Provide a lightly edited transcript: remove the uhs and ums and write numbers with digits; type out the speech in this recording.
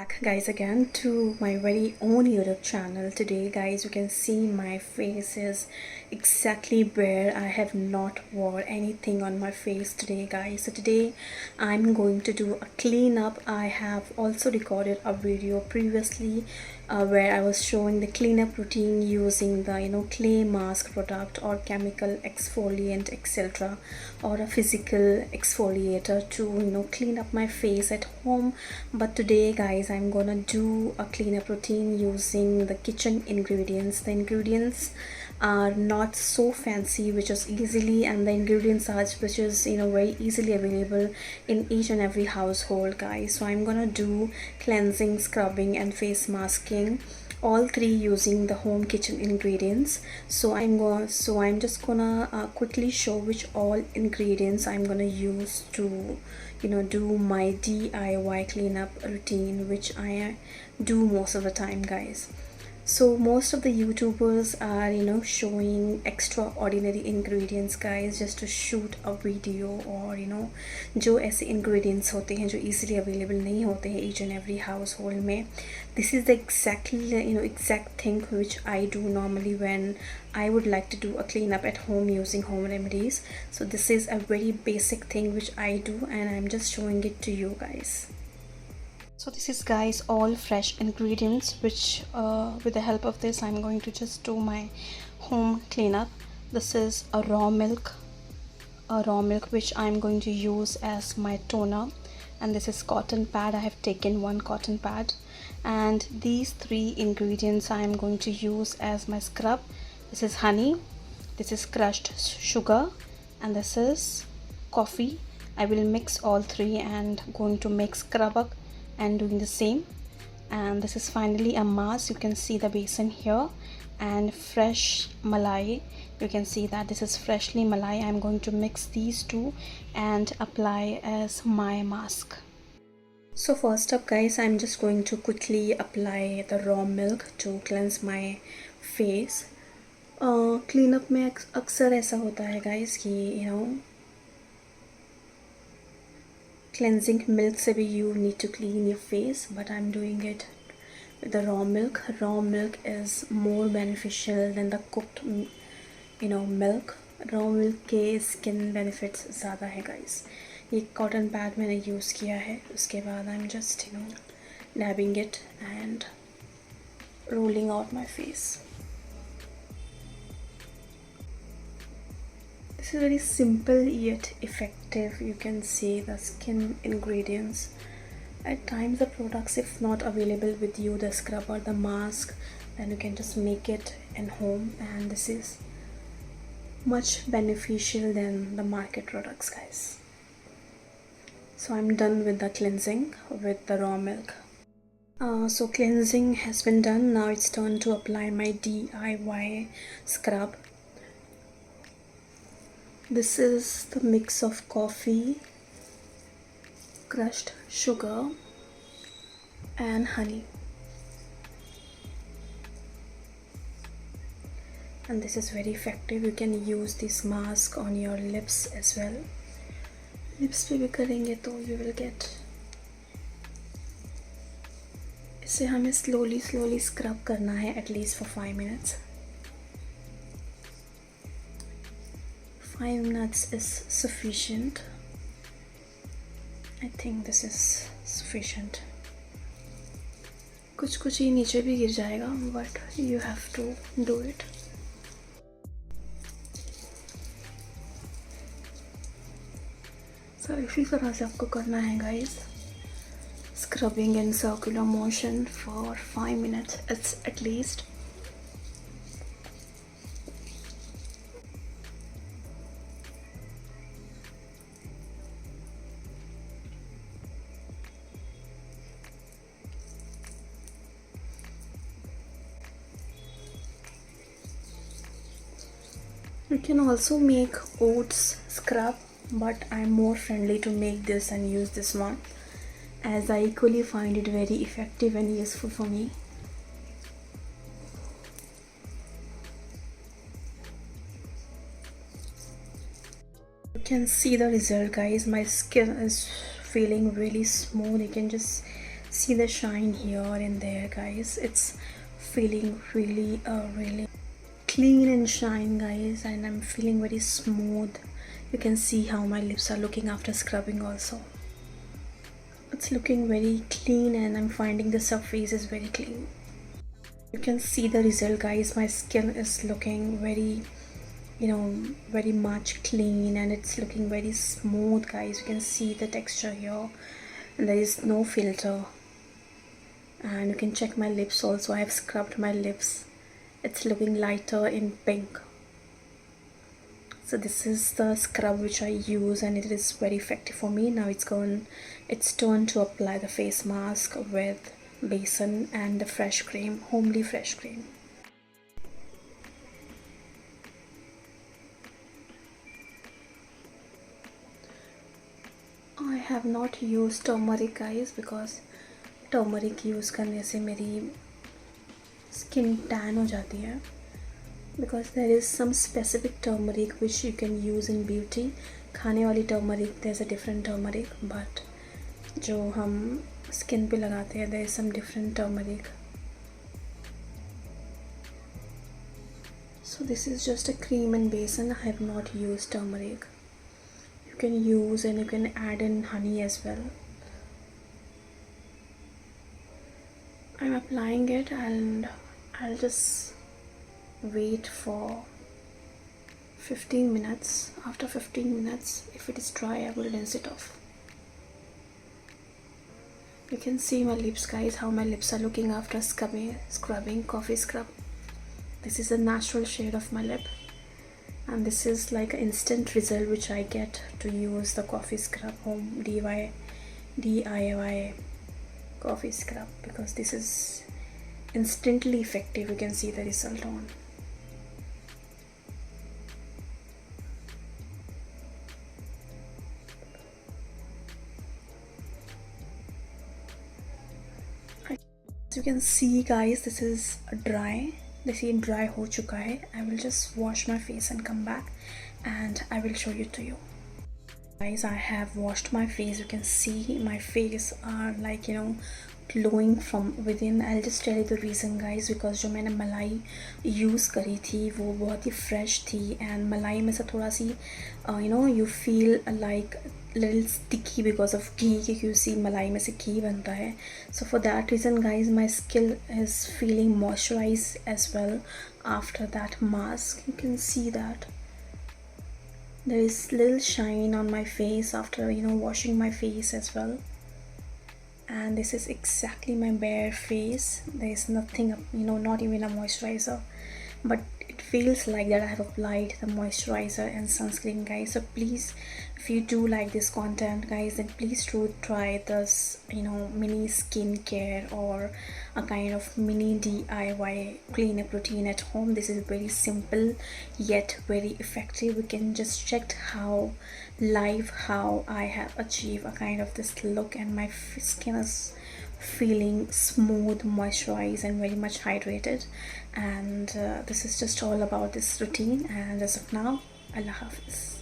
back guys again to my very own YouTube channel. Today guys, you can see my face is exactly bare. I have not wore anything on my face today guys. So today I'm going to do a cleanup. I have also recorded a video previously where I was showing the cleanup routine using the clay mask product or chemical exfoliant etc, or a physical exfoliator to clean up my face at home. But today guys, I'm gonna do a cleanup routine using the kitchen ingredients. The ingredients are not so fancy, which is easily, and the ingredients are which is very easily available in each and every household guys. So I'm gonna do cleansing, scrubbing and face masking, all three using the home kitchen ingredients. So I'm just gonna quickly show which all ingredients I'm gonna use to do my DIY cleanup routine, which I do most of the time guys. So most of the YouTubers are showing extraordinary ingredients guys, just to shoot a video, or जो ऐसे ingredients होते हैं जो easily available नहीं होते हैं each and every household में. This is the exact thing which I do normally when I would like to do a cleanup at home using home remedies. So this is a very basic thing which I do, and I'm just showing it to you guys. So this is guys all fresh ingredients, which with the help of this I'm going to just do my home cleanup. This is a raw milk which I'm going to use as my toner, and this is cotton pad. I have taken one cotton pad, and these three ingredients I'm going to use as my scrub. This is honey, this is crushed sugar, and this is coffee. I will mix all three and going to make scrub up and doing the same. And this is finally a mask. You can see the basin here, and fresh malai. You can see that this is freshly malai. I'm going to mix these two and apply as my mask. So first up guys, I'm just going to quickly apply the raw milk to cleanse my face. Cleanup में अक्सर ऐसा होता है guys कि cleansing milk से भी you need to clean your face, but I'm doing it with the raw milk. Raw milk is more beneficial than the cooked milk. Raw milk के skin benefits ज़्यादा है guys. ये cotton pad मैंने use किया है. उसके बाद I'm just dabbing it and rolling out my face. This is very simple yet effective. You can see the skin ingredients. At times the products, if not available with you, the scrub or the mask, then you can just make it in home, and this is much beneficial than the market products guys. So I'm done with the cleansing with the raw milk. So cleansing has been done. Now it's time to apply my DIY scrub. This is the mix of coffee, crushed sugar and honey, and this is very effective. You can use this mask on your lips as well. Lips पे भी करेंगे तो you will get. इसे हमें slowly scrub करना है at least for 5 minutes. 5 minutes is sufficient. I think this is sufficient. कुछ ही नीचे भी गिर जाएगा, but you have to do it. So इसी तरह से आपको करना है guys. Scrubbing in circular motion for 5 minutes at least. You can also make oats scrub, but I'm more friendly to make this and use this one, as I equally find it very effective and useful for me. You can see the result guys. My skin is feeling really smooth. You can just See the shine here and there, guys. It's feeling really really clean and shine, guys, and I'm feeling very smooth. You can see how my lips are looking after scrubbing also. It's looking very clean and I'm finding the surface is very clean. You can see the result, guys. My skin is looking very, very much clean, and it's looking very smooth, guys. You can see the texture here, and there is no filter. And you can check my lips also. I have scrubbed my lips. It's looking lighter in pink. So this is the scrub which I use, and it is very effective for me. Now it's turn to apply the face mask with basin and the fresh cream, homely fresh cream. I have not used turmeric, guys, because turmeric use करने से मेरी skin tan हो जाती है. Because there is some specific turmeric which you can use in beauty. खाने वाली turmeric, there's a different turmeric, but जो हम skin पे लगाते हैं, there is some different turmeric. So this is just a cream and basin. I have not used turmeric. You can use, and you can add in honey as well. I'm applying it and I'll just wait for 15 minutes. After 15 minutes, if it is dry, I will rinse it off. You can see my lips, guys, how my lips are looking after scrubbing coffee scrub. This is a natural shade of my lip, and this is like an instant result which I get to use the coffee scrub, home DIY coffee scrub, because this is instantly effective. You can see the result on. As you can see, guys, this is dry. This is dry हो चुका है. I will just wash my face and come back and I will show it to you. Guys, I have washed my face. You can see my face are like, glowing from within. I'll just tell you the reason, guys, because जो मैंने मलाई use करी थी वो बहुत ही fresh थी, and मलाई में से थोड़ा सी you feel like little sticky because of ghee, क्योंकि उसी मलाई में से घी बनता है. So for that reason, guys, my skin is feeling moisturized as well after that mask. You can see that there is little shine on my face after washing my face as well. And this is exactly my bare face. There is nothing, not even a moisturizer, but it feels like that I have applied the moisturizer and sunscreen, guys. So please, if you do like this content, guys, then please do try this mini skincare or a kind of mini DIY cleanup routine at home. This is very simple yet very effective. We can just check how I have achieved a kind of this look, and my skin is feeling smooth, moisturized, and very much hydrated. And this is just all about this routine. And as of now, Allah Hafiz.